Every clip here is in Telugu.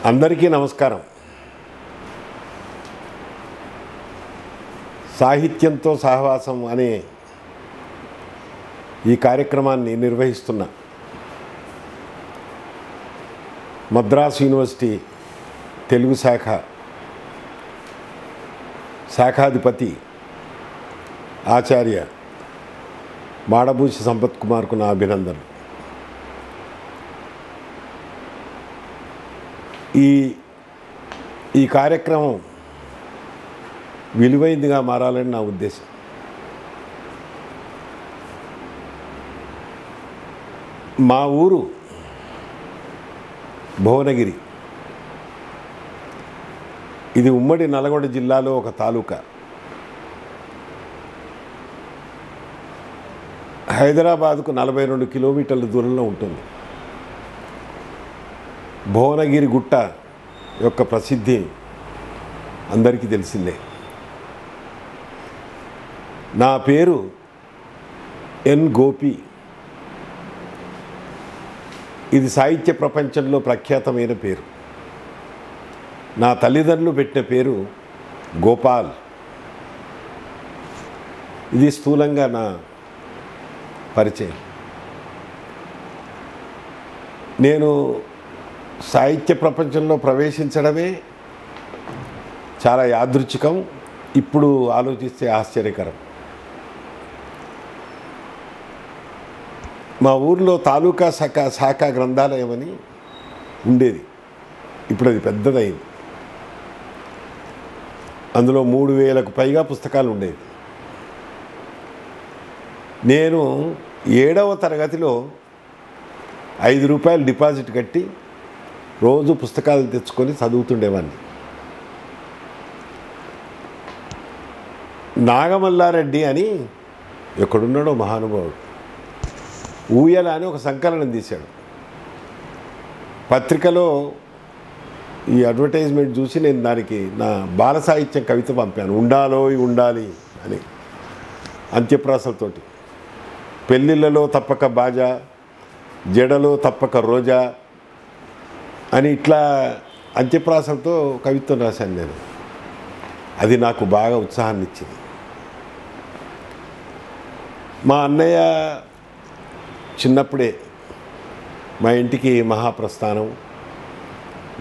అందరికీ నమస్కారం. సాహిత్యంతో సహవాసం అనే ఈ కార్యక్రమాన్ని నిర్వహిస్తున్న మద్రాస్ యూనివర్సిటీ తెలుగు శాఖాధిపతి ఆచార్య మాడభూషి సంపత్ కుమార్కు నా అభినందనలు. ఈ కార్యక్రమం విలువైందిగా మారాలని నా ఉద్దేశం. మా ఊరు భువనగిరి. ఇది ఉమ్మడి నల్గొండ జిల్లాలో ఒక తాలూకా. హైదరాబాద్కు 42 కిలోమీటర్ల దూరంలో ఉంటుంది. భువనగిరి గుట్ట యొక్క ప్రసిద్ధి అందరికీ తెలిసిందే. నా పేరు ఎన్ గోపి. ఇది సాహిత్య ప్రపంచంలో ప్రఖ్యాతమైన పేరు. నా తల్లిదండ్రులు పెట్టిన పేరు గోపాల్. ఇది స్థూలంగా నా పరిచయం. నేను సాహిత్య ప్రపంచంలో ప్రవేశించడమే చాలా యాదృచ్ఛికం. ఇప్పుడు ఆలోచిస్తే ఆశ్చర్యకరం. మా ఊర్లో తాలూకా శాఖ గ్రంథాలయం అని ఉండేది. ఇప్పుడు అది పెద్దదైంది. అందులో 3000కు పైగా పుస్తకాలు ఉండేవి. నేను 7వ తరగతిలో ₹5 డిపాజిట్ కట్టి రోజు పుస్తకాలు తెచ్చుకొని చదువుతుండేవాడిని. నాగమల్లారెడ్డి అని ఎక్కడున్నాడో మహానుభావుడు ఊయల అని ఒక సంకలనం తీశాడు. పత్రికలో ఈ అడ్వర్టైజ్మెంట్ చూసి నేను దానికి నా బాల సాహిత్యం కవిత పంపాను. ఉండాలి అని అంత్యప్రాసలతోటి. పెళ్ళిళ్ళలో తప్పక బాజా, జడలో తప్పక రోజా అని ఇట్లా అంత్యప్రాసలతో కవిత్వం రాశాను నేను. అది నాకు బాగా ఉత్సాహాన్ని ఇచ్చింది. మా అన్నయ్య చిన్నప్పుడే మా ఇంటికి మహాప్రస్థానం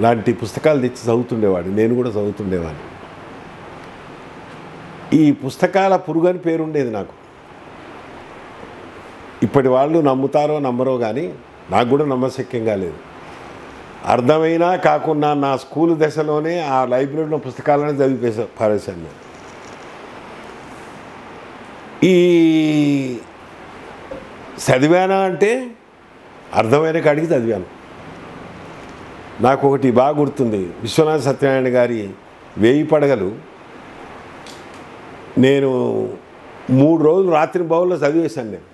లాంటి పుస్తకాలు తెచ్చి చదువుతుండేవాడు. నేను కూడా చదువుతుండేవాడిని. ఈ పుస్తకాల పురుగని పేరుండేది నాకు. ఇప్పటి వాళ్ళు నమ్ముతారో నమ్మరో కానీ నాకు కూడా నమ్మశక్యంగా లేదు. అర్థమైనా కాకుండా నా స్కూల్ దశలోనే ఆ లైబ్రరీలో పుస్తకాలను పారేశాను నేను. ఈ చదివానా అంటే అర్థమైన కాడికి చదివాను. నాకు ఒకటి బాగా గుర్తుంది. విశ్వనాథ సత్యనారాయణ గారి 1000 పడగలు నేను 3 రోజులు రాత్రి బౌల్లో చదివేశాను. నేను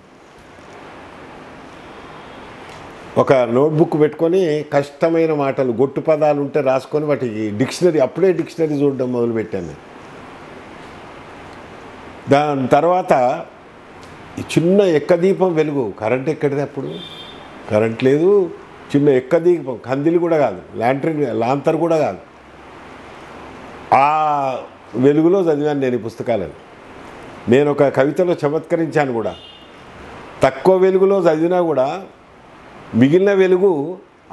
ఒక నోట్బుక్ పెట్టుకొని కష్టమైన మాటలు, గొట్టు పదాలు ఉంటే రాసుకొని వాటికి అప్పుడే డిక్షనరీ చూడడం మొదలుపెట్టాను నేను. దాని తర్వాత ఈ చిన్న ఎక్కదీపం వెలుగు, కరెంట్ ఎక్కడిది అప్పుడు, కరెంట్ లేదు, చిన్న ఎక్కదీపం, కందిలి కూడా కాదు, లాంతర్ కూడా కాదు, ఆ వెలుగులో చదివాను నేను ఈ పుస్తకాలను. నేను ఒక కవితలో చమత్కరించాను కూడా. తక్కువ వెలుగులో చదివినా కూడా మిగిలిన వెలుగు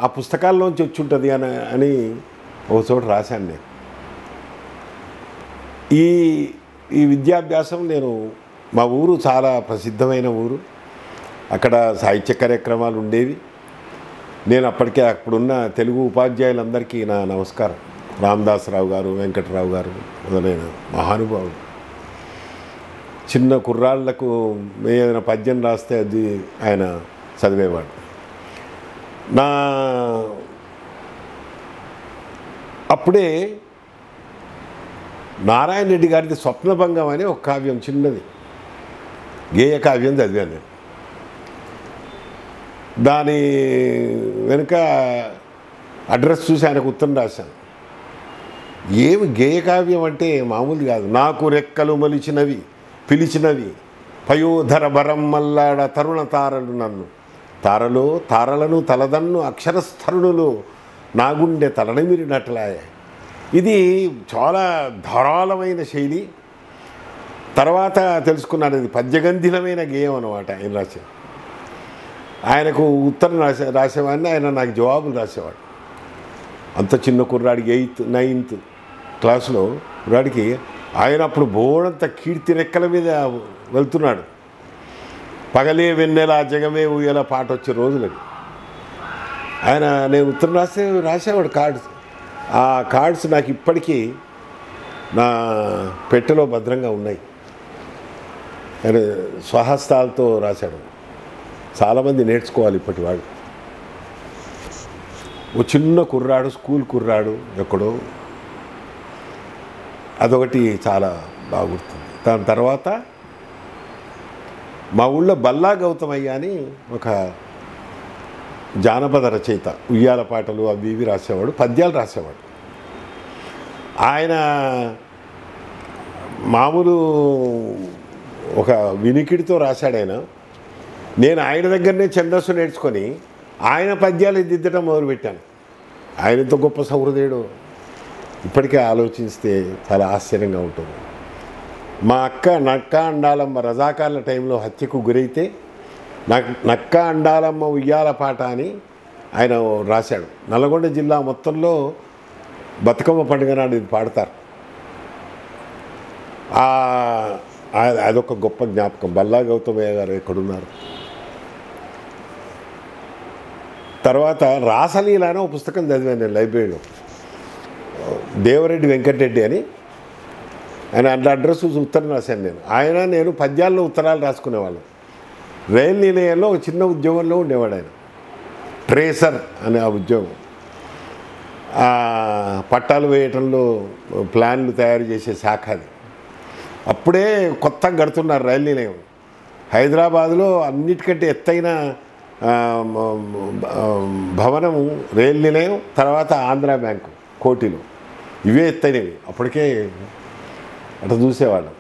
ఆ పుస్తకాల్లోంచి వచ్చి ఉంటుంది అని ఒక చోట రాశాను నేను. ఈ విద్యాభ్యాసం నేను మా ఊరు చాలా ప్రసిద్ధమైన ఊరు. అక్కడ సాహిత్య కార్యక్రమాలు ఉండేవి. నేను అప్పుడున్న తెలుగు ఉపాధ్యాయులందరికీ నా నమస్కారం. రామదాసరావు గారు, వెంకటరావు గారు మొదలైన మహానుభావులు. చిన్న కుర్రాళ్లకు ఏదైనా పద్యం రాస్తే అది ఆయన చదివేవాడు. అప్పుడే నారాయణ రెడ్డి గారిది స్వప్నభంగం అనే ఒక కావ్యం, చిన్నది గేయ కావ్యం చదివాను నేను. దాని వెనుక అడ్రస్ చూసి ఆయనకు ఉత్తరం రాశాను. ఏమి గేయ కావ్యం అంటే మామూలు కాదు. నాకు రెక్కలు మొలిచినవి పిలిచినవి పయోధర బరం మల్లాడ తరుణ తారలు నన్ను తారలో తారలను తలదన్ను అక్షరస్థరుణులు నా గుండె తలనిమిరినట్లాయే. ఇది చాలా ధారాళమైన శైలి. తర్వాత తెలుసుకున్నాను ఇది పద్యగంధిలమైన గేయం అన్నమాట ఆయన రాసేది. ఆయనకు ఉత్తరం రాసేవాడిని, ఆయన నాకు జవాబులు రాసేవాడు. అంత చిన్న కుర్రాడికి 8th 9th క్లాసులో కుర్రాడికి ఆయన అప్పుడు బోడంత కీర్తి రెక్కల మీద వెళ్తున్నాడు. పగలే వెన్నెల జగమే ఊయల పాట వచ్చే రోజులకి ఆయన నేను ఉత్తరం రాసేవాడు కార్డ్స్. ఆ కార్డ్స్ నాకు ఇప్పటికీ నా పెట్టెలో భద్రంగా ఉన్నాయి. ఆయన స్వహస్తాలతో రాశాడు. చాలామంది నేర్చుకోవాలి ఇప్పటి వాడు. ఓ చిన్న కుర్రాడు, స్కూల్ కుర్రాడు ఎక్కడో, అదొకటి చాలా బాగా గుర్తుంది. దాని తర్వాత మా ఊళ్ళో బల్లా గౌతమయ్య అని ఒక జానపద రచయిత, ఉయ్యాల పాటలు అవి ఇవి రాసేవాడు, పద్యాలు రాసేవాడు. ఆయన మామూలు ఒక వినికిడితో రాశాడు ఆయన. నేను ఆయన దగ్గరనే ఛందస్సు నేర్చుకొని ఆయన పద్యాలు దిద్దటం మొదలుపెట్టాను. ఆయన ఎంత గొప్ప సహృదయుడు ఇప్పటికే ఆలోచిస్తే చాలా ఆశ్చర్యంగా ఉంటుంది. మా అక్క నక్క అండాలమ్మ రజాకార్ల టైంలో హత్యకు గురైతే నక్క అండాలమ్మ ఉయ్యాల పాట అని ఆయన రాశాడు. నల్గొండ జిల్లా మొత్తంలో బతుకమ్మ పండుగ నాడు ఇది పాడతారు. అదొక గొప్ప జ్ఞాపకం. బల్లా గౌతమయ్య గారు ఎక్కడున్నారు. తర్వాత రాసలీల అని ఒక పుస్తకం చదివాను నేను లైబ్రరీలో. దేవరెడ్డి వెంకటరెడ్డి అని ఆయన అట్లా అడ్రస్ ఉత్తరం రాశాను నేను. నేను పద్యాల్లో ఉత్తరాలు రాసుకునేవాళ్ళం. రైలు నిలయంలో ఒక చిన్న ఉద్యోగంలో ఉండేవాడు ఆయన, ట్రేసర్ అనే ఆ ఉద్యోగం. పట్టాలు వేయటంలో ప్లాన్లు తయారు చేసే శాఖ అది. అప్పుడే కొత్తగా కడుతున్నారు రైలు నిలయం. హైదరాబాదులో అన్నిటికంటే ఎత్తైన భవనము రైలు నిలయం, తర్వాత ఆంధ్రా బ్యాంకు కోటిలో, ఇవే ఎత్తైనవి. అప్పటికే అట్లా చూసేవాళ్ళం.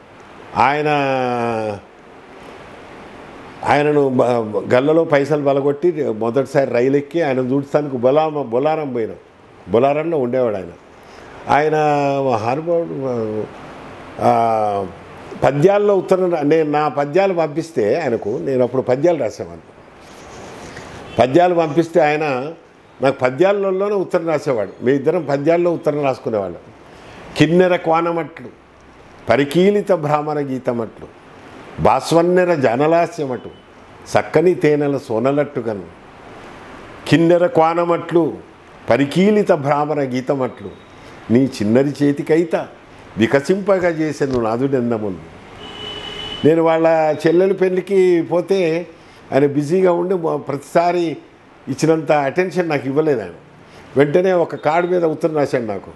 ఆయనను గల్లలో పైసలు బలగొట్టి మొదటిసారి రైలు ఎక్కి ఆయన చూడటానికి బొలారం పోయినాం. బొలారంలో ఉండేవాడు ఆయన మహానుభావుడు. పద్యాల్లో ఉత్తరం నా పద్యాలు పంపిస్తే ఆయనకు, నేను అప్పుడు పద్యాలు రాసేవాడిని. పద్యాలు పంపిస్తే ఆయన నాకు పద్యాలలోనే ఉత్తరం రాసేవాడు. మీ ఇద్దరం పద్యాల్లో ఉత్తరం రాసుకునేవాళ్ళం. కిన్నెర క్వానమట్లు, పరికీలిత భ్రామర గీతమట్లు, బాస్వన్నెర జనలాస్యమటు, సక్కని తేనెల సోనలట్టుగను, కిన్నెర క్వానమట్లు పరికీలిత భ్రామర గీతమట్లు, నీ చిన్నరి చేతికైత వికసింపగా చేసేను నాదుడెందమును. నేను వాళ్ళ చెల్లెలు పెళ్ళికి పోతే ఆయన బిజీగా ఉండి ప్రతిసారి ఇచ్చినంత అటెన్షన్ నాకు ఇవ్వలేదు ఆయన. వెంటనే ఒక కార్డు మీద ఉత్తరం రాశాడు నాకు.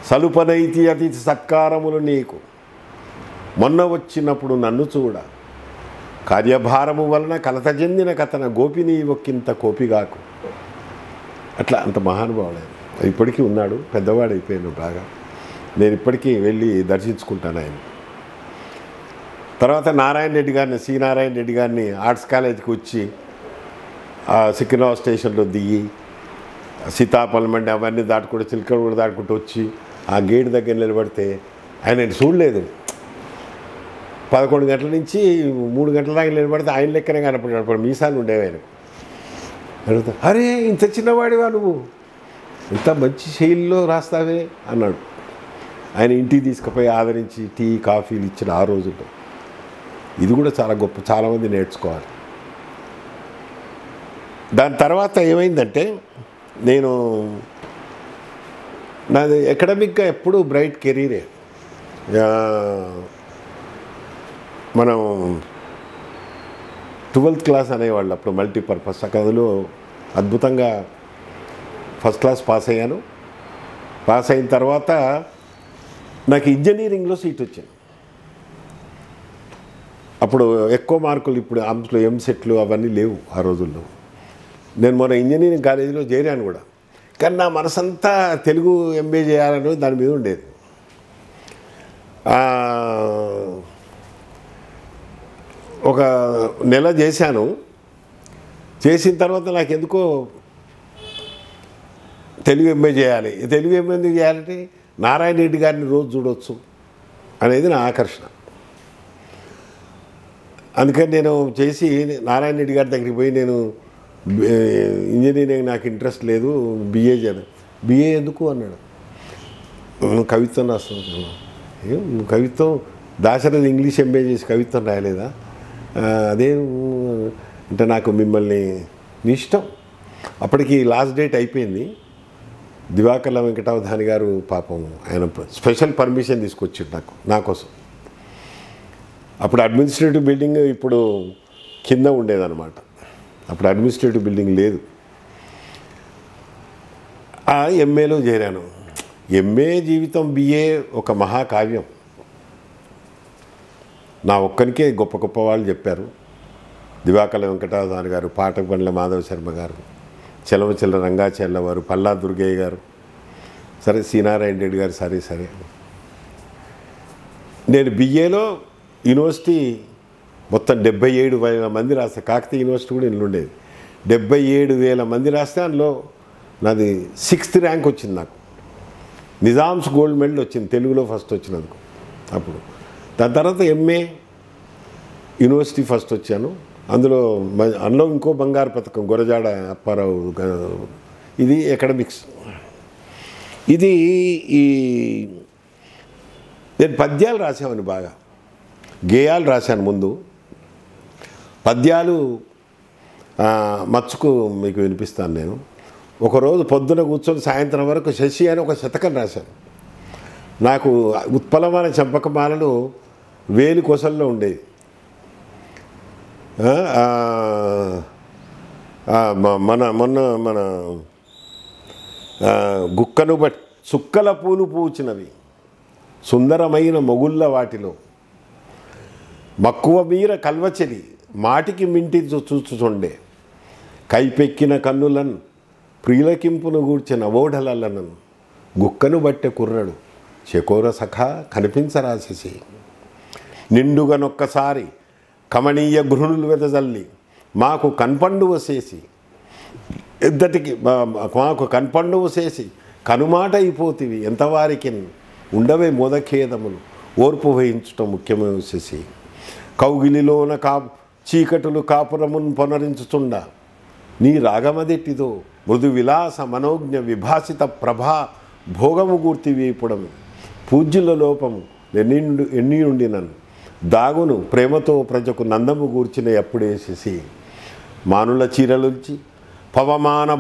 సలుపనైతి అతిథి సత్కారములు నీకు, మొన్న వచ్చినప్పుడు నన్ను చూడ, కార్యభారము వలన కలత చెందిన కథన గోపిని ఒక్కింత కోపిగాకు. అట్లా అంత మహానుభావుడు. ఇప్పటికీ ఉన్నాడు, పెద్దవాడు అయిపోయాను బాగా. నేను ఇప్పటికీ వెళ్ళి దర్శించుకుంటాను ఆయన. తర్వాత నారాయణ రెడ్డి గారిని, సి నారాయణ రెడ్డి గారిని ఆర్ట్స్ కాలేజీకి వచ్చి సికింద్రాబాద్ స్టేషన్లో దిగి సీతాఫలమండి అవన్నీ దాటుకుంటూ చిలకలు కూడా దాటుకుంటూ వచ్చి ఆ గేట్ దగ్గర నిలబడితే ఆయన చూడలేదు. 11 గంటల నుంచి 3 గంటల దాకా నిలబడితే ఆయన లెక్కనే కనపడినప్పుడు మీసాలు ఉండేవి ఆయనకు. అడుగుతా, అరే ఇంత చిన్నవాడివా నువ్వు, ఇంత మంచి శైలిలో రాస్తావే అన్నాడు. ఆయన ఇంటికి తీసుకుపోయి ఆదరించి టీ కాఫీలు ఇచ్చిన ఆ రోజుల్లో. ఇది కూడా చాలా గొప్ప, చాలామంది నేర్చుకోవాలి. దాని తర్వాత ఏమైందంటే, నాది అకాడమిక్గా ఎప్పుడూ బ్రైట్ కెరీరే. మనం 12th క్లాస్ అనేవాళ్ళు అప్పుడు, మల్టీపర్పస్. అందులో అద్భుతంగా ఫస్ట్ క్లాస్ పాస్ అయ్యాను. పాస్ అయిన తర్వాత నాకు ఇంజనీరింగ్లో సీట్ వచ్చింది. అప్పుడు ఎక్కువ మార్కులు, ఇప్పుడు అందులో ఎంసెట్లు అవన్నీ లేవు ఆ రోజుల్లో. నేను మొన్న ఇంజనీరింగ్ కాలేజీలో చేరాను కూడా, కానీ నా మనసంతా తెలుగు ఎంబీఏ చేయాలని దాని మీద ఉండేది. ఒక నెల చేశాను. చేసిన తర్వాత నాకు ఎందుకో తెలుగు ఎంఏ చేయాలి. తెలుగు ఎంఏ ఎందుకు చేయాలంటే నారాయణ రెడ్డి గారిని రోజు చూడవచ్చు అనేది నా ఆకర్షణ. అందుకని నేను చేసి నారాయణ రెడ్డి గారి దగ్గరికి పోయి నేను ఇంజనీరింగ్ నాకు ఇంట్రెస్ట్ లేదు, బిఏ చేయను. బిఏ ఎందుకు అన్నాడు. కవిత్వం రాస్తున్నాను. కవిత్వం దాశరథి ఇంగ్లీష్ ఎంఏ చేసి కవిత్వం రాయలేదా? అదే అంటే నాకు మిమ్మల్ని నీ ఇష్టం. అప్పటికి లాస్ట్ డేట్ అయిపోయింది. దివాకర్ల వెంకటావధాని గారు పాపం ఆయన స్పెషల్ పర్మిషన్ తీసుకొచ్చాడు నా కోసం. అప్పుడు అడ్మినిస్ట్రేటివ్ బిల్డింగ్ ఇప్పుడు కింద ఉండేదన్నమాట. అప్పుడు అడ్మినిస్ట్రేటివ్ బిల్డింగ్ లేదు. ఆ ఎంఏలో చేరాను. ఎంఏ జీవితం బిఏ ఒక మహాకావ్యం. నా ఒక్కరికే గొప్ప గొప్ప వాళ్ళు చెప్పారు. దివాకర్ల వెంకటావధాని గారు, పాటబండ్ల మాధవ శర్మ గారు, చెలవచెల్ల రంగాచెల్ల వారు, పల్లా దుర్గయ్య గారు, సరే శ్రీనారాయణ రెడ్డి గారు, సరే నేను బిఏలో యూనివర్సిటీ మొత్తం 77,000 మంది రాస్తే, కాకతీయ యూనివర్సిటీ కూడా ఇల్లు ఉండేది. 77,000 మంది రాస్తే అందులో నాది 6th ర్యాంక్ వచ్చింది. నాకు నిజామ్స్ గోల్డ్ మెడల్ వచ్చింది తెలుగులో ఫస్ట్ వచ్చినందుకు అప్పుడు. దాని తర్వాత ఎంఏ యూనివర్సిటీ ఫస్ట్ వచ్చాను. అందులో ఇంకో బంగారు పథకం గురజాడ అప్పారావు. ఇది ఎకడమిక్స్. ఇది నేను పద్యాలు రాసామని బాగా గేయాలు రాశాను ముందు. పద్యాలు మచ్చుకు మీకు వినిపిస్తాను నేను. ఒకరోజు పొద్దున కూర్చొని సాయంత్రం వరకు శశి అని ఒక శతకం రాశాను. నాకు ఉత్పలమైన చంపకమాలలు వేలు కొసల్లో ఉండేది. మన గుక్కను బట్టి సుక్కల పూలు పూచినవి సుందరమైన మొగుళ్ళ వాటిలో మక్కువ మీర కల్వచెలి మాటికి మింటి చూచుచుండే కైపెక్కిన కన్నులను ప్రియులకింపును గూర్చిన ఓఢలలను గుక్కను బట్టె కుర్రడు చెకోర సఖ కనిపించరాశసి నిండుగనొక్కసారి కమనీయ గృహణులు వెదజల్లి మాకు కన్పండువ చేసి ఎద్దటికి మాకు కన్పండువ చేసి కనుమాట అయిపోతివి ఎంతవారికి ఉండవే మోదఖేదములు ఓర్పు వహించటం ముఖ్యమైన శశి కౌగిలిలోన చీకటులు కాపురమును పొనరించుచుండ నీ రాగమదెట్టిదో మృదు విలాస మనోజ్ఞ విభాసిత ప్రభా భోగము గూర్తి వేపుడము పూజ్యుల లోపము ఎన్ని నుండి నన్ను దాగును ప్రేమతో ప్రజకు నందము గూర్చిన ఎప్పుడేసేసి మానుల చీరలుంచి పవమాన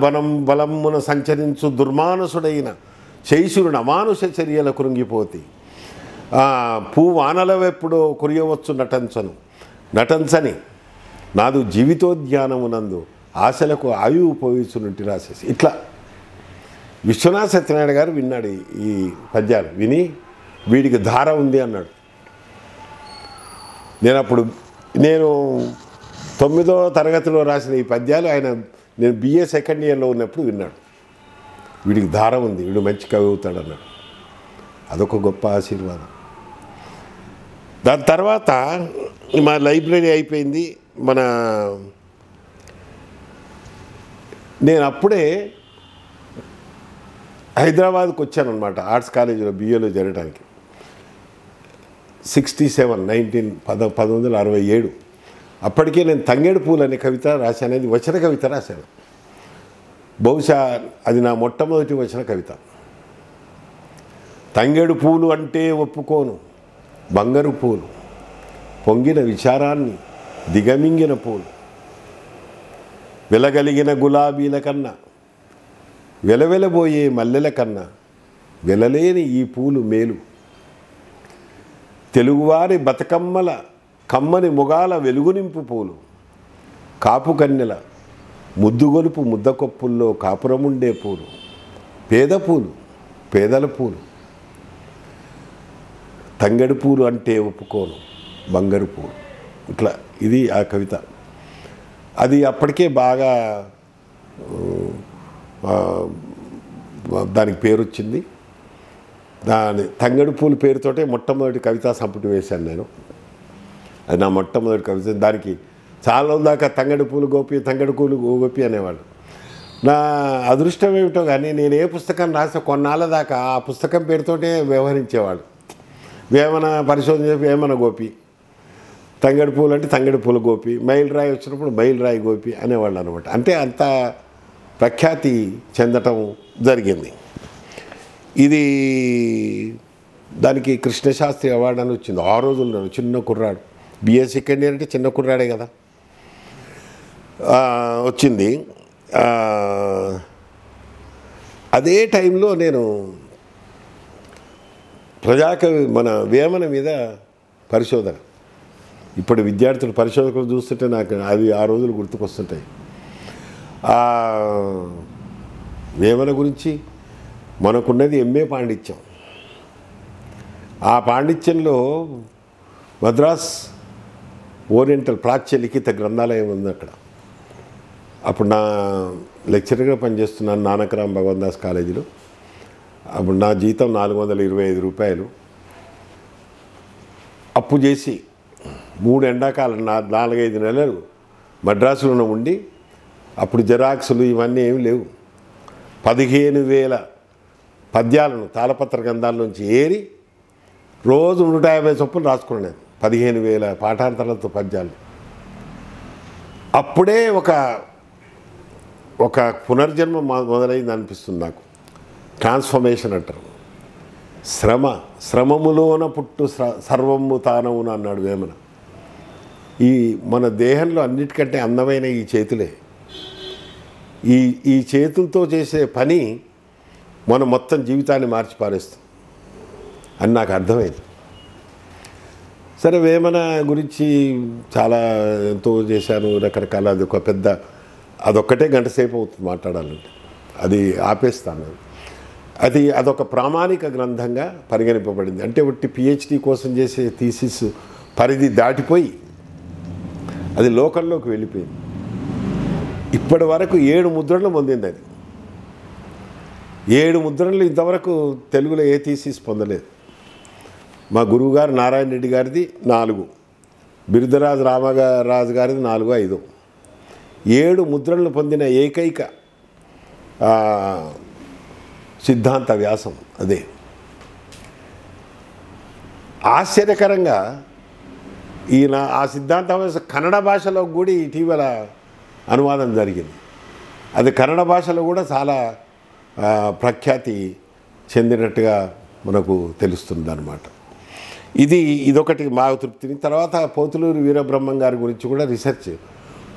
బలమున సంచరించు దుర్మానసుడైన శైశురుని అమానుష చర్యల కృంగిపోతి పూవానలవెప్పుడో కురియవచ్చు నటంచని నాదు జీవితోద్యానమునందు ఆశలకు ఆయువు పోయిచునుంటి రాసేసి. ఇట్లా విశ్వనాథ సత్యనారాయణ గారు విన్నాడు ఈ పద్యాలు. విని వీడికి ధార ఉంది అన్నాడు. నేను 9వ తరగతిలో రాసిన ఈ పద్యాలు నేను బిఏ సెకండ్ ఇయర్లో ఉన్నప్పుడు విన్నాడు. వీడికి ధార ఉంది, వీడు మంచి కవి అవుతాడు అన్నాడు. అదొక గొప్ప ఆశీర్వాదం. దాని తర్వాత మా లైబ్రరీ అయిపోయింది. నేను అప్పుడే హైదరాబాద్కి వచ్చానమాట ఆర్ట్స్ కాలేజీలో బిఏలో చేరడానికి. 1967 అప్పటికే నేను తంగేడు పూలు అనే కవిత రాశాను. అది వచన కవిత రాశాను. బహుశా అది నా మొట్టమొదటి వచన కవిత. తంగేడు పూలు అంటే ఒప్పుకోను బంగారు పూలు పొంగిన విచారాన్ని దిగమింగిన పూలు వెలగలిగిన గులాబీల కన్నా వెలవెలబోయే మల్లెల కన్నా వెలలేని ఈ పూలు మేలు తెలుగువారి బతుకమ్మల కమ్మని మొగాల వెలుగునింపు పూలు కాపు కన్నెల ముద్దుగొలుపు ముద్దకొప్పుల్లో కాపురముండే పూలు పేదల పూలు తంగెడు పూలు అంటే ఒప్పుకోను బంగారు పూలు. ఇట్లా ఇది ఆ కవిత. అది అప్పటికే బాగా దానికి పేరు వచ్చింది. దాని తంగెడు పూలు పేరుతోటే మొట్టమొదటి కవితా సంపుటి వేశాను నేను. అది నా మొట్టమొదటి కవిత. దానికి చాలా దాకా తంగెడు పూలు గోపి అనేవాళ్ళు. నా అదృష్టం ఏమిటో కానీ నేను ఏ పుస్తకం రాస్తే కొన్నాళ్ళ దాకా ఆ పుస్తకం పేరుతోటే వ్యవహరించేవాడు. వేమన పరిశోధన చేసి వేమన గోపి, తంగడి పూలు అంటే తంగడి పూల గోపి, మైలురాయి వచ్చినప్పుడు మైలురాయి గోపి అనేవాళ్ళు అనమాట. అంటే అంత ప్రఖ్యాతి చెందటం జరిగింది. ఇది దానికి కృష్ణశాస్త్రి అవార్డు అని వచ్చింది ఆ రోజుల్లో. చిన్న కుర్రాడు, బిఏ సెకండ్ ఇయర్ అంటే చిన్న కుర్రాడే కదా, వచ్చింది. అదే టైంలో నేను ప్రజాకవి మన వేమన మీద పరిశోధన, ఇప్పుడు విద్యార్థులు పరిశోధకులు చూస్తుంటే నాకు అవి ఆ రోజులు గుర్తుకొస్తుంటాయి. వేమన గురించి మనకున్నది ఎంఏ పాండిత్యం. ఆ పాండిత్యంలో మద్రాస్ ఓరియంటల్ ప్రాచ్య లిఖిత గ్రంథాలయం ఉంది అక్కడ. అప్పుడు నా లెక్చరర్గా పనిచేస్తున్నాను నానకరామ్ భగవాన్ దాస్ కాలేజీలో. అప్పుడు నా జీతం 425 రూపాయలు. అప్పు చేసి 3 ఎండాకాలం 4-5 నెలలు మద్రాసులో ఉండి, అప్పుడు జెరాక్సులు ఇవన్నీ ఏమి లేవు. 15,000 పద్యాలను తాళపత్ర గ్రంథాల్లోంచి ఏరి రోజు 150 చొప్పులు రాసుకున్నాను. 15,000 పాఠాంతరాలతో పద్యాలు. అప్పుడే ఒక పునర్జన్మ మొదలైంది అనిపిస్తుంది నాకు. ట్రాన్స్ఫర్మేషన్ అంటారు. శ్రమములోన పుట్టు సర్వము తానవును అన్నాడు వేమన. ఈ మన దేహంలో అన్నిటికంటే అందమైన ఈ చేతులే. ఈ చేతులతో చేసే పని మన మొత్తం జీవితాన్ని మార్చి పారేస్తుంది అని నాకు అర్థమైంది. సరే, వేమన గురించి చాలా ఎంతో చేశాను, రకరకాల. అదొక్కటే గంట సేపు అవుతుంది మాట్లాడాలంటే, అది ఆపేస్తాను. అదొక ప్రామాణిక గ్రంథంగా పరిగణింపబడింది. అంటే ఒకటి పిహెచ్డి కోసం చేసే థీసిస్ పరిధి దాటిపోయి అది లోకంలోకి వెళ్ళిపోయింది. ఇప్పటి వరకు 7 ముద్రలు పొందింది అది. 7 ముద్రలు ఇంతవరకు తెలుగులో ఏ థీసిస్ పొందలేదు. మా గురువుగారు నారాయణ రెడ్డి గారిది 4, బిరుదరాజు రామరాజు గారిది 4-5, 7 ముద్రలను పొందిన ఏకైక సిద్ధాంత వ్యాసం అదే. ఆశ్చర్యకరంగా ఈయన ఆ సిద్ధాంత వ్యాసం కన్నడ భాషలో కూడా ఇటీవల అనువాదం జరిగింది. అది కన్నడ భాషలో కూడా చాలా ప్రఖ్యాతి చెందినట్టుగా మనకు తెలుస్తుంది అన్నమాట. ఇదొకటి మా తృప్తిని. తర్వాత పోతులూరి వీరబ్రహ్మం గారి గురించి కూడా రీసెర్చ్,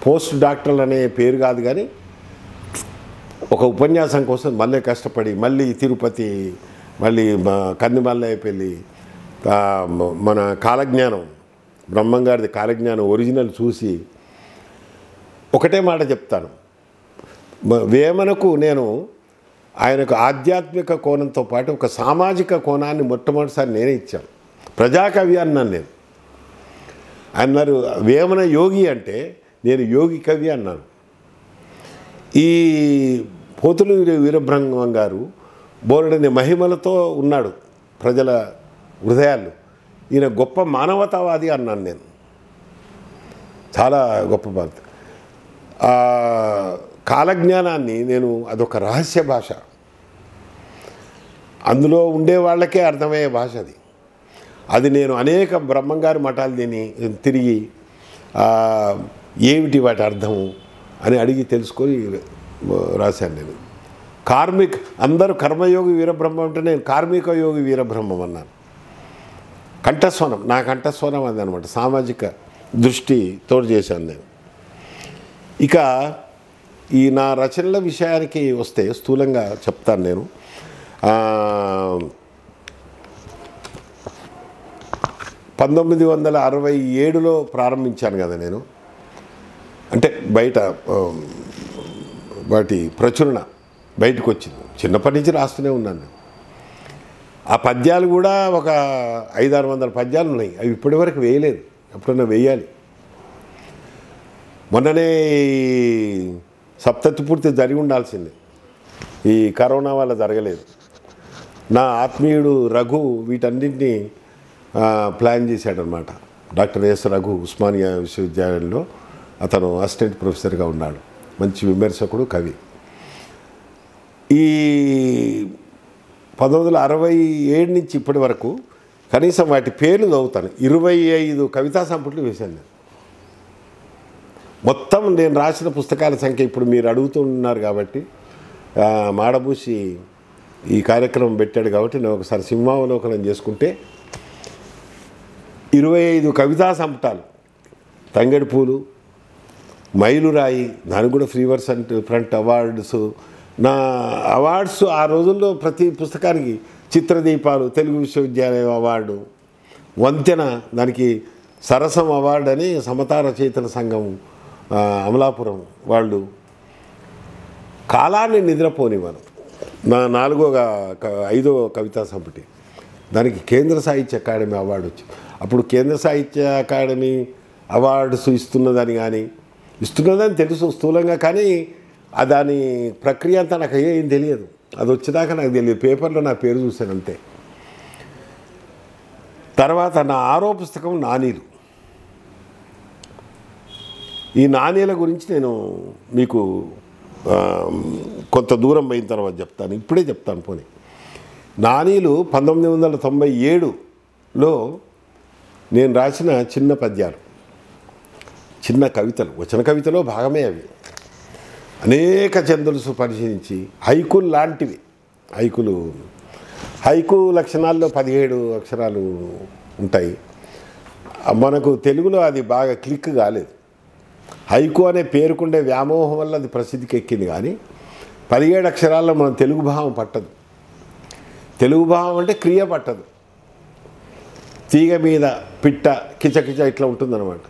పోస్ట్ డాక్టర్లు అనే పేరు కాదు కానీ ఒక ఉపన్యాసం కోసం మళ్ళీ కష్టపడి మళ్ళీ తిరుపతి, మళ్ళీ కందిమల్లయ్యపల్లి, మన కాలజ్ఞానం బ్రహ్మంగారిది కాలజ్ఞానం ఒరిజినల్ చూసి ఒకటే మాట చెప్తాను. వేమనకు నేను ఆయనకు ఆధ్యాత్మిక కోణంతో పాటు ఒక సామాజిక కోణాన్ని మొట్టమొదటిసారి నేనే ఇచ్చాను. ప్రజాకవి అన్నాను నేను. అన్నారు వేమన యోగి అంటే నేను యోగి కవి అన్నాను. ఈ పోతులూరి వీరబ్రహ్మం గారు బోలెడని మహిమలతో ఉన్నాడు ప్రజల హృదయాల్లో. ఈయన గొప్ప మానవతావాది అన్నాను నేను. చాలా గొప్ప బాధ. కాలజ్ఞానాన్ని నేను అదొక రహస్య భాష, అందులో ఉండే వాళ్ళకే అర్థమయ్యే భాష అది నేను అనేక బ్రహ్మంగారి మఠాలు తిరిగి ఏమిటి వాటి అర్థము అని అడిగి తెలుసుకొని రాశాను నేను. అందరూ కర్మయోగి వీరబ్రహ్మం అంటే నేను కార్మిక యోగి వీరబ్రహ్మం అన్నాను. కంఠస్వనం, నా కంఠస్వనం అది అనమాట. సామాజిక దృష్టి తోడు చేశాను నేను. ఇక ఈ నా రచనల విషయానికి వస్తే స్థూలంగా చెప్తాను నేను. 1967లో ప్రారంభించాను కదా నేను. అంటే బయట వాటి ప్రచురణ బయటకు వచ్చింది. చిన్నప్పటి నుంచి రాస్తూనే ఉన్నాను. ఆ పద్యాలు కూడా ఒక 500-600 పద్యాలు ఉన్నాయి. అవి ఇప్పటివరకు వేయలేదు. ఎప్పుడన్నా వేయాలి. మొన్ననే సప్తతి పూర్తి జరిగి ఉండాల్సింది, ఈ కరోనా వల్ల జరగలేదు. నా ఆత్మీయుడు రఘు వీటన్నింటినీ ప్లాన్ చేశాడనమాట. డాక్టర్ ఎస్ రఘు ఉస్మానియా విశ్వవిద్యాలయంలో అతను అసిస్టెంట్ ప్రొఫెసర్గా ఉన్నాడు. మంచి విమర్శకుడు, కవి. ఈ 1967 నుంచి ఇప్పటి వరకు కనీసం వాటి పేర్లు చదువుతాను. 25 కవితా సంపుట్లు వేశాను నేను. మొత్తం నేను రాసిన పుస్తకాల సంఖ్య ఇప్పుడు మీరు అడుగుతున్నారు కాబట్టి, మాడబూసి ఈ కార్యక్రమం పెట్టాడు కాబట్టి నేను ఒకసారి సింహావలోకనం చేసుకుంటే 25 కవితా సంపుటాలు, తంగెడు పూలు, మైలురాయి, దానికి కూడా free verse and front awards. నా అవార్డ్స్ ఆ రోజుల్లో ప్రతి పుస్తకానికి చిత్రదీపాలు, తెలుగు విశ్వవిద్యాలయం అవార్డు, వంతెన, దానికి సరసం అవార్డు అని సమతా రచయితల సంఘం అమలాపురం వాళ్ళు, కాలాన్ని నిద్రపోనివ్వను నా 5వ కవితా సంపుటి, దానికి కేంద్ర సాహిత్య అకాడమీ అవార్డు వచ్చింది. అప్పుడు కేంద్ర సాహిత్య అకాడమీ అవార్డ్స్ ఇస్తున్నదని తెలుసు స్థూలంగా, కానీ దాని ప్రక్రియ అంతా నాకు ఏం తెలియదు. అది వచ్చేదాకా నాకు తెలియదు. పేపర్లో నా పేరు చూశాను అంతే. తర్వాత నా 6వ పుస్తకం నానీలు. ఈ నాణేల గురించి నేను మీకు కొంత దూరం పోయిన తర్వాత చెప్తాను. ఇప్పుడే చెప్తాను పోనీ. నానీలు 1997లో నేను రాసిన చిన్న పద్యాలు, చిన్న కవితలు, వచన కవితలో భాగమే అవి. అనేక ఛందస్సు పరిశీలించి హైకులు లాంటివి, హైకు లక్షణాల్లో 17 అక్షరాలు ఉంటాయి. మనకు తెలుగులో అది బాగా క్లిక్ కాలేదు. హైకు అనే పేరుకుండే వ్యామోహం వల్ల అది ప్రసిద్ధికి ఎక్కింది, కానీ 17 అక్షరాల్లో మనం తెలుగు భావం పట్టదు. తెలుగు భావం అంటే క్రియ పట్టదు. తీగ మీద పిట్ట కిచకిచ ఇట్లా ఉంటుందన్నమాట,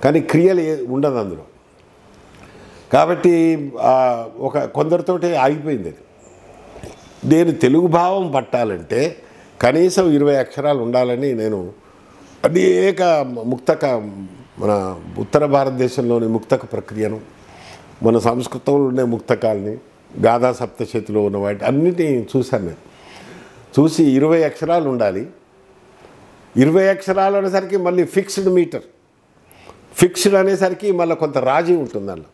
కానీ క్రియలు ఉండదు అందులో. కాబట్టి కొందరితోటి ఆగిపోయింది అది. నేను తెలుగు భావం పట్టాలంటే కనీసం 20 అక్షరాలు ఉండాలని నేను అనేక మన ఉత్తర భారతదేశంలోని ముక్తక ప్రక్రియను, మన సంస్కృతంలో ఉండే ముక్తకాలని, గాథా సప్తశతిలో ఉన్న వాటి అన్నిటినీ చూశాను నేను. చూసి 20 అక్షరాలు ఉండాలి. 20 అక్షరాలు అనేసరికి మళ్ళీ ఫిక్స్డ్ మీటర్, ఫిక్స్డ్ అనేసరికి మళ్ళీ కొంత రాజీ ఉంటుంది అందులో.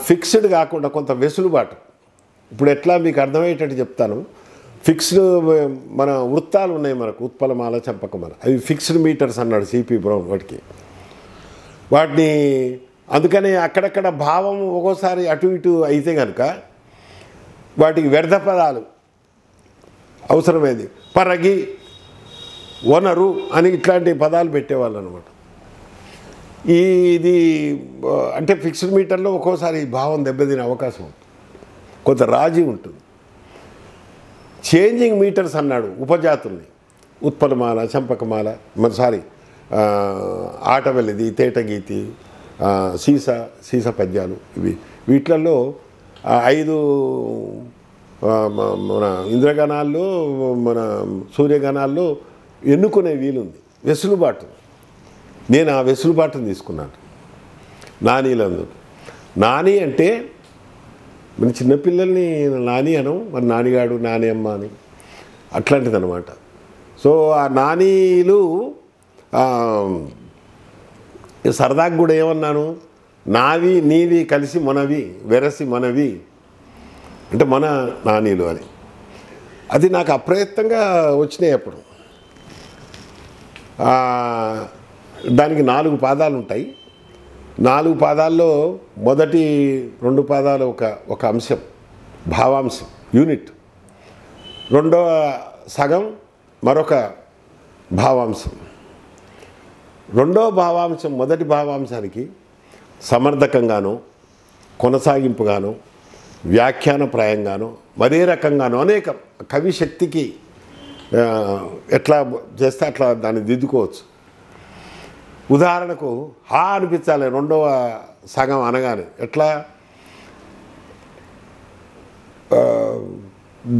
ఫిక్స్డ్ కాకుండా కొంత వెసులుబాటు. ఇప్పుడు ఎట్లా మీకు అర్థమయ్యేటట్టు చెప్తాను. ఫిక్స్డ్ మన వృత్తాలు ఉన్నాయి మనకు, ఉత్పలమాల, చంపకమాల, అవి ఫిక్స్డ్ మీటర్స్ అన్నాడు సిపి బ్రౌన్ వాటిని. అందుకని అక్కడక్కడ భావం ఒక్కోసారి అటు ఇటు అయితే కనుక వాటికి వ్యర్థ పదాలు అవసరమైంది. పరగి, వనరు అని ఇట్లాంటి పదాలు పెట్టేవాళ్ళు అనమాట. ఇది అంటే ఫిక్స్డ్ మీటర్లో ఒక్కోసారి భావం దెబ్బతినే అవకాశం ఉంటుంది, కొంత రాజీ ఉంటుంది. చేంజింగ్ మీటర్స్ అన్నాడు ఉపజాతుల్ని, ఉత్పలమాల, చంపకమాల, ఆటవెల్లిది, తేటగీతి, సీస పద్యాలు, వీటిలలో 5 మన ఇంద్రగణాల్లో, మన సూర్యగణాల్లో ఎన్నుకునే వీలుంది, వెసులుబాటు. నేను ఆ వెసులుబాటును తీసుకున్నాను నానీలందు. నాని అంటే మన చిన్నపిల్లల్ని నాని అనం, మన నానిగాడు, నాని అమ్మ అని అట్లాంటిది అనమాట. సో ఆ నానీలు సరదాగా కూడా ఏమన్నాను, నావి నీవి కలిసి మనవి, వెరసి మనవి అంటే మన నానీలు అని. అది నాకు అప్రయత్నంగా వచ్చినాయి అప్పుడు. దానికి 4 పాదాలు ఉంటాయి. 4 పాదాల్లో మొదటి 2 పాదాలు ఒక అంశం, భావాంశం, యూనిట్. రెండవ సగం మరొక భావాంశం. రెండవ భావాంశం మొదటి భావాంశానికి సమర్థకంగానో, కొనసాగింపుగానో, వ్యాఖ్యానప్రాయంగానో, మరే రకంగానో అనేక కవి శక్తికి ఎట్లా చేస్తే అట్లా దాన్ని దిద్దుకోవచ్చు. ఉదాహరణకు హా అనిపించాలి రెండవ సగం అనగానే. ఎట్లా?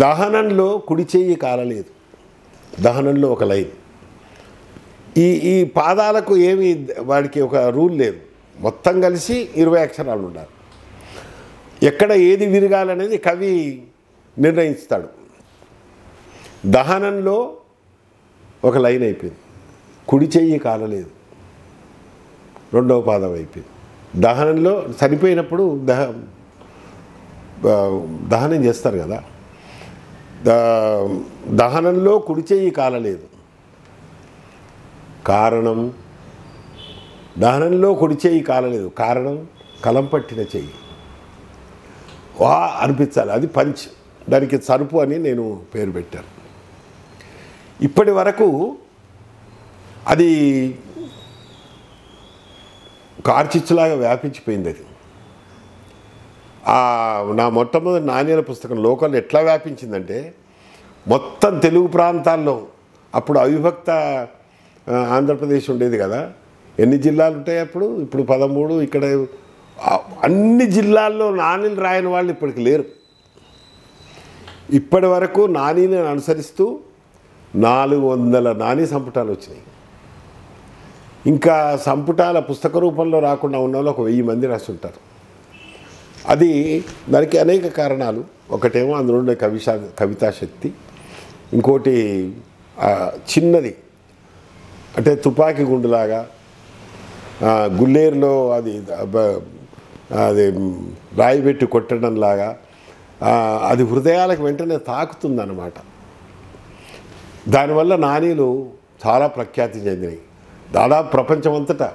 దహనంలో కుడి చెయ్యి కాలలేదు, దహనంలో ఒక లైన్. ఈ పాదాలకు ఏమి వాడికి ఒక రూల్ లేదు, మొత్తం కలిసి 20 అక్షరాలు ఉండాలి. ఎక్కడ ఏది విరగాలనేది కవి నిర్ణయిస్తాడు. దహనంలో ఒక లైన్ అయిపోయింది, కుడి చెయ్యి కాలలేదు, రెండవ పాదం అయిపోయింది. దహనంలో చనిపోయినప్పుడు దహనం చేస్తారు కదా, దహనంలో కుడి చెయ్యి కాలలేదు. కారణం దహనంలో కుడి చెయ్యి కాలలేదు, కారణం కలం పట్టిన చెయ్యి. వా అనిపించాలి, అది పంచ్, దానికి సరుపు అని నేను పేరు పెట్టాను. ఇప్పటి వరకు అది కార్చిచ్చులాగా వ్యాపించిపోయింది. అది నా మొట్టమొదటి నాణ్యాల పుస్తకం లోకల్ ఎట్లా వ్యాపించిందంటే మొత్తం తెలుగు ప్రాంతాల్లో, అప్పుడు అవిభక్త ఆంధ్రప్రదేశ్ ఉండేది కదా, ఎన్ని జిల్లాలు ఉంటాయి అప్పుడు, ఇప్పుడు 13, ఇక్కడ అన్ని జిల్లాల్లో నాణీలు రాయని వాళ్ళు ఇప్పటికి లేరు. ఇప్పటి వరకు నాణీలను అనుసరిస్తూ 400 నాణీ సంపుటాలు వచ్చినాయి. ఇంకా సంపుటాల పుస్తక రూపంలో రాకుండా ఉన్న వాళ్ళు 1000 మంది రాస్తుంటారు. అది దానికి అనేక కారణాలు. ఒకటేమో అందులో ఉండే కవితాశక్తి, ఇంకోటి చిన్నది అంటే తుపాకీ గుండులాగా, గుల్లేరులో అది రాయి పెట్టి కొట్టడంలాగా, అది హృదయాలకు వెంటనే తాకుతుందన్నమాట. దానివల్ల నాణీలు చాలా ప్రఖ్యాతి చెందినాయి దాదాపు ప్రపంచమంతటా.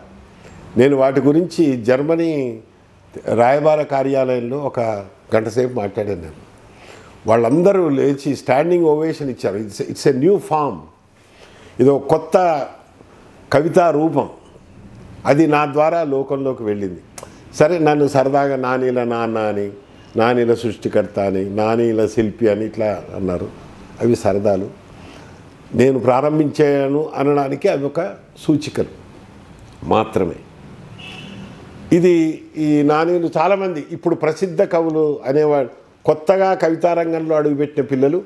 నేను వాటి గురించి జర్మనీ రాయబార కార్యాలయంలో 1 గంట సేపు మాట్లాడాను నేను. వాళ్ళందరూ లేచి స్టాండింగ్ ఓవేషన్ ఇచ్చారు. ఇట్స్ ఎ న్యూ ఫామ్, ఇది ఒక కొత్త కవితా రూపం, అది నా ద్వారా లోకంలోకి వెళ్ళింది. సరే, నన్ను సరదాగా నానీల నాన్న అని, నానీల సృష్టికర్త అని, నానీల శిల్పి అని ఇట్లా అన్నారు. అవి సరదాలు. నేను ప్రారంభించాను అనడానికి అవి ఒక సూచికలు మాత్రమే. ఈ నానీలు చాలామంది ఇప్పుడు ప్రసిద్ధ కవులు అనేవాడు, కొత్తగా కవితారంగంలో అడుగుపెట్టిన పిల్లలు,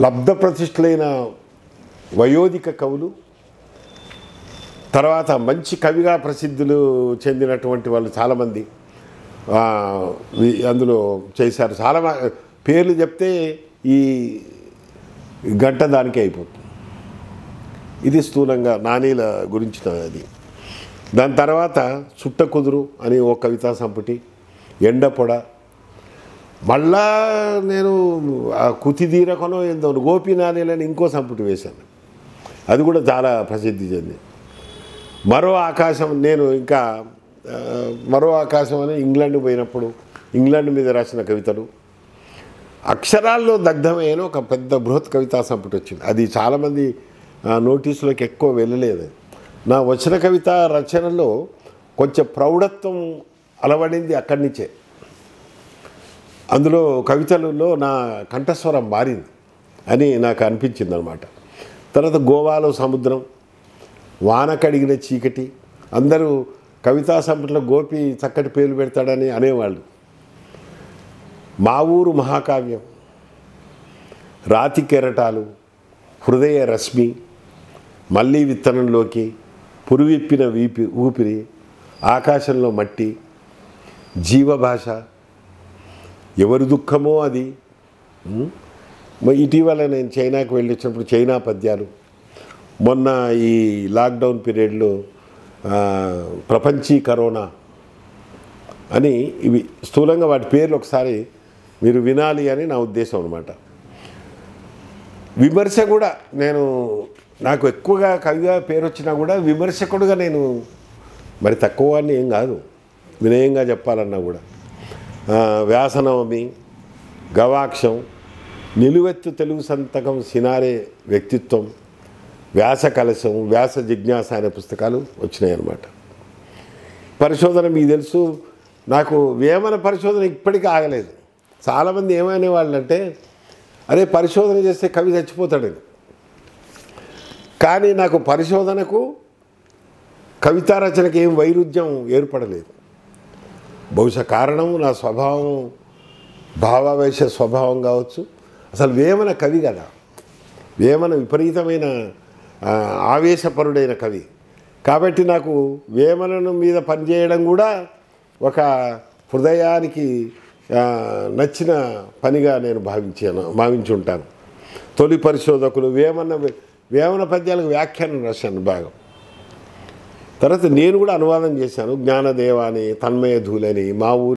లబ్ధ ప్రతిష్ఠులైన వయోధిక కవులు, తర్వాత మంచి కవిగా ప్రసిద్ధులు చెందినటువంటి వాళ్ళు చాలామంది అందులో చేశారు. చాలా పేర్లు చెప్తే ఈ గంట దానికే అయిపోతుంది. ఇది స్థూలంగా నానీల గురించిన అది. దాని తర్వాత చుట్ట కుదురు అని ఓ కవితా సంపుటి, ఎండపొడ, మళ్ళా నేను కుతిదీరకనో ఏందో గోపి నానీలని ఇంకో సంపుటి వేశాను, అది కూడా చాలా ప్రసిద్ధి చెందింది. మరో ఆకాశం, నేను ఇంకా మరో ఆకాశం అని ఇంగ్లాండ్ పోయినప్పుడు ఇంగ్లాండ్ మీద రాసిన కవితలు, అక్షరాల్లో దగ్ధమైన ఒక పెద్ద బృహత్ కవితా సంపుటి వచ్చింది. అది చాలామంది నోటీసులోకి ఎక్కువ వెళ్ళలేదు. నా వచన కవిత రచనలో కొంచెం ప్రౌఢత్వం అలవడింది అక్కడి నుంచే. అందులో కవితలలో నా కంఠస్వరం మారింది అని నాకు అనిపించింది అనమాట. తర్వాత గోవాలో సముద్రం, వాన కడిగిన చీకటి, అందరూ కవితా సంపుటిలో గోపి చక్కటి పేర్లు పెడతాడని అనేవాళ్ళు. మా ఊరు మహాకావ్యం, రాతి కెరటాలు, హృదయ రశ్మి, మళ్ళీ విత్తనంలోకి, పురువిప్పిన ఊపిరి, ఆకాశంలో మట్టి, జీవభాష, ఎవరి దుఃఖమో అది. ఇటీవల నేను చైనాకు వెళ్ళి వచ్చినప్పుడు చైనా పద్యాలు, మొన్న ఈ లాక్డౌన్ పీరియడ్లో ప్రపంచీ కరోనా అని, ఇవి స్థూలంగా వాటి పేర్లు ఒకసారి మీరు వినాలి అని నా ఉద్దేశం అనమాట. విమర్శ కూడా నాకు ఎక్కువగా కవిగా పేరు వచ్చినా కూడా విమర్శకుడుగా నేను మరి తక్కువ అని ఏం కాదు, వినయంగా చెప్పాలన్నా కూడా. వ్యాసనవమి, గవాక్షం, నిలువెత్తు తెలుగు సంతకం, సినారే వ్యక్తిత్వం, వ్యాస కలశం, వ్యాస జిజ్ఞాస అనే పుస్తకాలు వచ్చినాయి అన్నమాట. పరిశోధన మీకు తెలుసు, నాకు వేమన పరిశోధన ఇప్పటికీ ఆగలేదు. చాలామంది ఏమనే వాళ్ళంటే, అరే పరిశోధన చేస్తే కవి చచ్చిపోతాడని. కానీ నాకు పరిశోధనకు కవితా రచనకి ఏం వైరుధ్యం ఏర్పడలేదు. బహుశా కారణం నా స్వభావం, భావావేశ స్వభావం కావచ్చు. అసలు వేమన కవి కదా, వేమన విపరీతమైన ఆవేశపరుడైన కవి. కాబట్టి నాకు వేమనను మీద పనిచేయడం కూడా ఒక హృదయానికి నచ్చిన పనిగా నేను భావించి ఉంటాను. తొలి పరిశోధకులు వేమన పద్యాలకు వ్యాఖ్యానం రాశాను బాగా. తర్వాత నేను కూడా అనువాదం చేశాను. జ్ఞానదేవాని, తన్మయ ధూలని, మా ఊరి